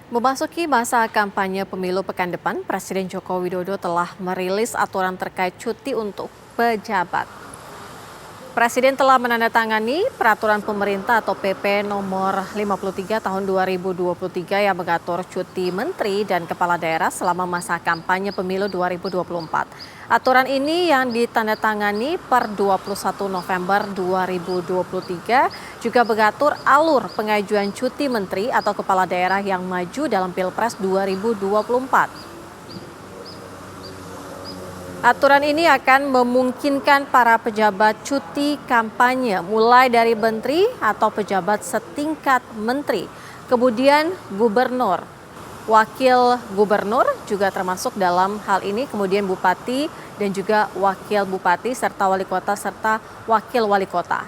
Memasuki masa kampanye pemilu pekan depan, Presiden Joko Widodo telah merilis aturan terkait cuti untuk pejabat. Presiden telah menandatangani peraturan pemerintah atau PP nomor 53 tahun 2023 yang mengatur cuti menteri dan kepala daerah selama masa kampanye pemilu 2024. Aturan ini yang ditandatangani per 21 November 2023 juga mengatur alur pengajuan cuti menteri atau kepala daerah yang maju dalam Pilpres 2024. Aturan ini akan memungkinkan para pejabat cuti kampanye mulai dari menteri atau pejabat setingkat menteri, kemudian gubernur, wakil gubernur juga termasuk dalam hal ini, kemudian bupati dan juga wakil bupati serta wali kota serta wakil wali kota.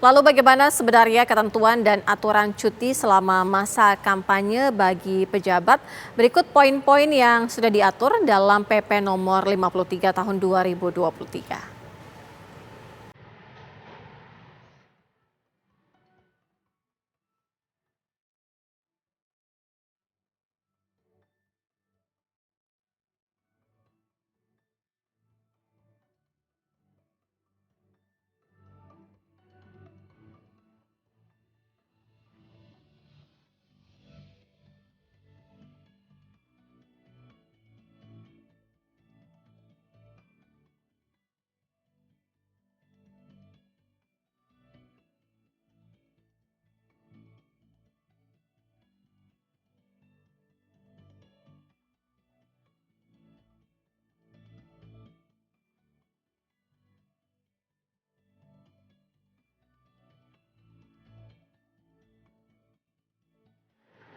Lalu bagaimana sebenarnya ketentuan dan aturan cuti selama masa kampanye bagi pejabat? Berikut poin-poin yang sudah diatur dalam PP nomor 53 tahun 2023.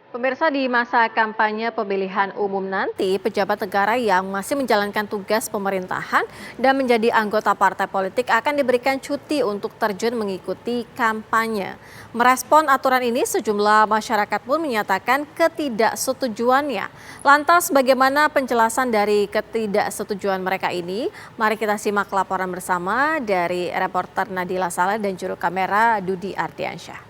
Pemirsa, di masa kampanye pemilihan umum nanti, pejabat negara yang masih menjalankan tugas pemerintahan dan menjadi anggota partai politik akan diberikan cuti untuk terjun mengikuti kampanye. Merespon aturan ini, sejumlah masyarakat pun menyatakan ketidaksetujuannya. Lantas bagaimana penjelasan dari ketidaksetujuan mereka ini? Mari kita simak laporan bersama dari reporter Nadila Saleh dan juru kamera Dudi Ardiansyah.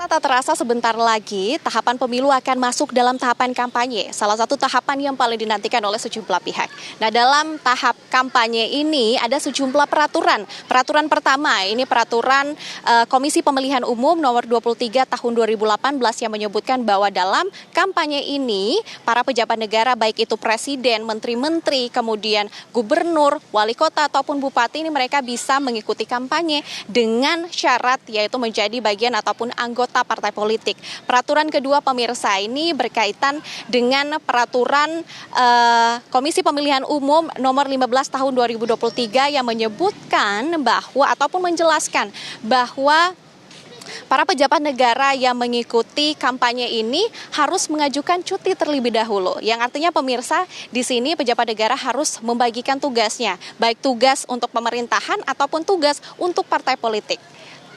Tak terasa sebentar lagi tahapan pemilu akan masuk dalam tahapan kampanye. Salah satu tahapan yang paling dinantikan oleh sejumlah pihak. Nah, dalam tahap kampanye ini ada sejumlah peraturan. Peraturan pertama ini peraturan Komisi Pemilihan Umum nomor 23 tahun 2018 yang menyebutkan bahwa dalam kampanye ini para pejabat negara baik itu presiden, menteri-menteri, kemudian gubernur, wali kota ataupun bupati ini mereka bisa mengikuti kampanye dengan syarat yaitu menjadi bagian ataupun anggota partai politik. Peraturan kedua pemirsa ini berkaitan dengan peraturan Komisi Pemilihan Umum nomor 15 tahun 2023 yang menyebutkan bahwa ataupun menjelaskan bahwa para pejabat negara yang mengikuti kampanye ini harus mengajukan cuti terlebih dahulu. Yang artinya pemirsa, di sini pejabat negara harus membagikan tugasnya, baik tugas untuk pemerintahan ataupun tugas untuk partai politik.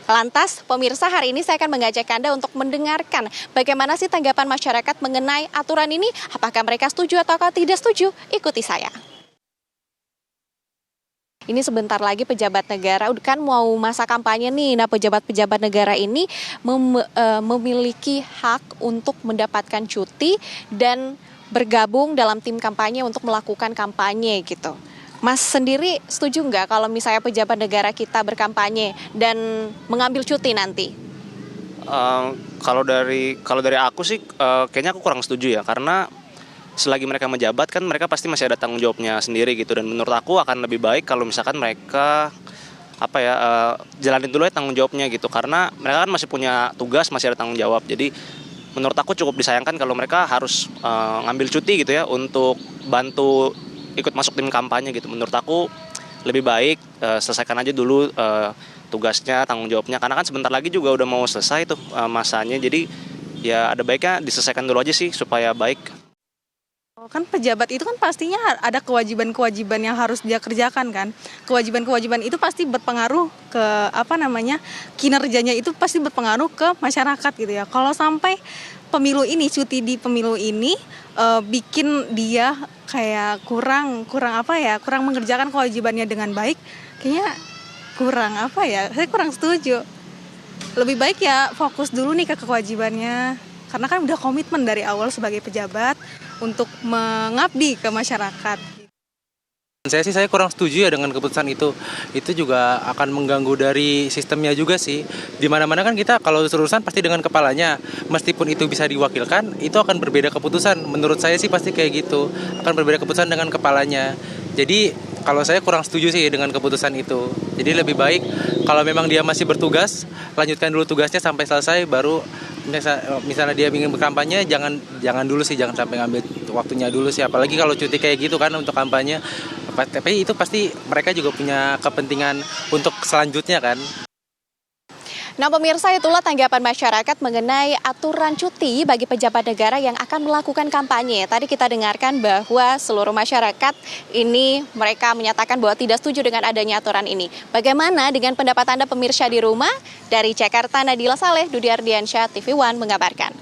Lantas, pemirsa, hari ini saya akan mengajak Anda untuk mendengarkan bagaimana sih tanggapan masyarakat mengenai aturan ini. Apakah mereka setuju atau tidak setuju? Ikuti saya. Ini sebentar lagi pejabat negara, kan mau masa kampanye nih. Nah, pejabat-pejabat negara ini memiliki hak untuk mendapatkan cuti dan bergabung dalam tim kampanye untuk melakukan kampanye gitu. Mas sendiri setuju nggak kalau misalnya pejabat negara kita berkampanye dan mengambil cuti nanti? Kalau dari aku sih kayaknya aku kurang setuju ya, karena selagi mereka menjabat kan mereka pasti masih ada tanggung jawabnya sendiri gitu, dan menurut aku akan lebih baik kalau misalkan mereka jalanin dulu ya tanggung jawabnya gitu, karena mereka kan masih punya tugas, masih ada tanggung jawab. Jadi menurut aku cukup disayangkan kalau mereka harus ngambil cuti gitu ya untuk bantu ikut masuk tim kampanye gitu. Menurut aku lebih baik selesaikan aja dulu tugasnya, tanggung jawabnya, karena kan sebentar lagi juga udah mau selesai tuh masanya. Jadi ya ada baiknya diselesaikan dulu aja sih supaya baik. Kan pejabat itu kan pastinya ada kewajiban-kewajiban yang harus dia kerjakan kan. Kewajiban-kewajiban itu pasti berpengaruh ke kinerjanya itu pasti berpengaruh ke masyarakat gitu ya. Kalau sampai cuti di pemilu ini bikin dia kayak kurang mengerjakan kewajibannya dengan baik, kayaknya saya kurang setuju. Lebih baik ya fokus dulu nih ke kewajibannya. Karena kan udah komitmen dari awal sebagai pejabat untuk mengabdi ke masyarakat. Saya kurang setuju ya dengan keputusan itu. Itu juga akan mengganggu dari sistemnya juga sih. Di mana-mana kan kita kalau urusan pasti dengan kepalanya. Meskipun itu bisa diwakilkan, itu akan berbeda keputusan. Menurut saya sih pasti kayak gitu. Akan berbeda keputusan dengan kepalanya. Jadi kalau saya kurang setuju sih dengan keputusan itu. Jadi lebih baik kalau memang dia masih bertugas, lanjutkan dulu tugasnya sampai selesai, baru misalnya dia ingin berkampanye, jangan dulu sih, jangan sampai ngambil waktunya dulu sih. Apalagi kalau cuti kayak gitu kan untuk kampanye. Tapi itu pasti mereka juga punya kepentingan untuk selanjutnya kan. Nah pemirsa, itulah tanggapan masyarakat mengenai aturan cuti bagi pejabat negara yang akan melakukan kampanye. Tadi kita dengarkan bahwa seluruh masyarakat ini mereka menyatakan bahwa tidak setuju dengan adanya aturan ini. Bagaimana dengan pendapat Anda pemirsa di rumah? Dari Jakarta, Nadila Saleh, Dudi Ardiansyah, TV One mengabarkan.